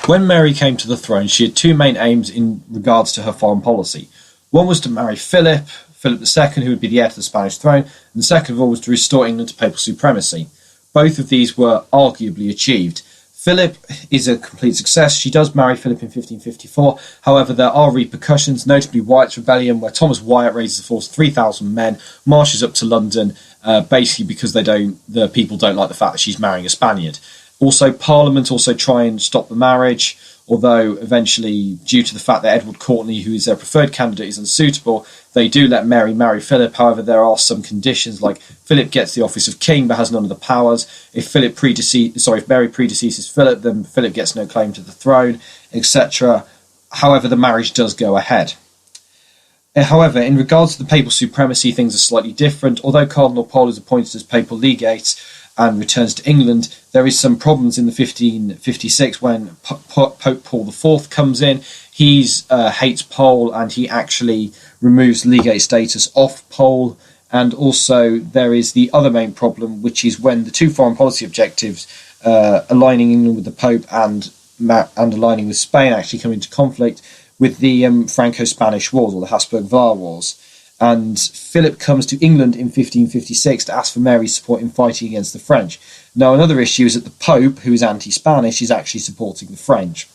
When Mary came to the throne, she had two main aims in regards to her foreign policy. One was to marry Philip II, who would be the heir to the Spanish throne, and the second of all was to restore England to papal supremacy. Both of these were arguably achieved. Philip is a complete success. She does marry Philip in 1554. However, there are repercussions, notably Wyatt's rebellion, where Thomas Wyatt raises a force of 3,000 men, marches up to London, basically because the people don't like the fact that she's marrying a Spaniard. Also, Parliament also try and stop the marriage, although eventually, due to the fact that Edward Courtenay, who is their preferred candidate, is unsuitable, they do let Mary marry Philip. However, there are some conditions, like Philip gets the office of king but has none of the powers. If Mary predeceases Philip, then Philip gets no claim to the throne, etc. However, the marriage does go ahead. However, in regards to the papal supremacy, things are slightly different. Although Cardinal Pole is appointed as papal legate and returns to England, there is some problems in the 1556 when Pope Paul IV comes in. He hates Pole, and he actually removes legate status off Pole. And also there is the other main problem, which is when the two foreign policy objectives, aligning England with the Pope and aligning with Spain, actually come into conflict with the Franco-Spanish Wars, or the Habsburg-Var Wars. And Philip comes to England in 1556 to ask for Mary's support in fighting against the French. Now, another issue is that the Pope, who is anti-Spanish, is actually supporting the French.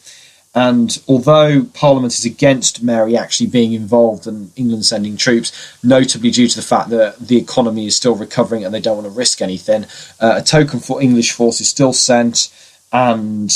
And although Parliament is against Mary actually being involved and England sending troops, notably due to the fact that the economy is still recovering and they don't want to risk anything, a token for English force is still sent, and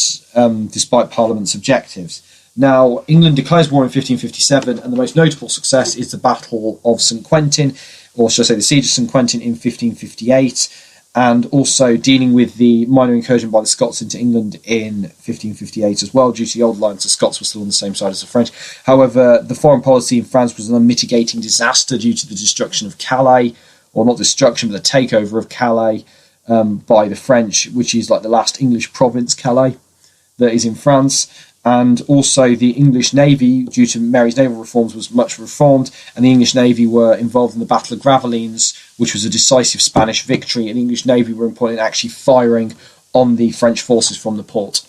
despite Parliament's objectives. Now, England declares war in 1557, and the most notable success is the Battle of St. Quentin, or should I say the Siege of St. Quentin in 1558, and also dealing with the minor incursion by the Scots into England in 1558 as well, due to the old alliance. The Scots were still on the same side as the French. However, the foreign policy in France was an unmitigating disaster due to the destruction of Calais, or not destruction, but the takeover of Calais by the French, which is like the last English province, Calais, that is in France. And also the English Navy, due to Mary's naval reforms, was much reformed, and the English Navy were involved in the Battle of Gravelines, which was a decisive Spanish victory, and the English Navy were important in actually firing on the French forces from the port.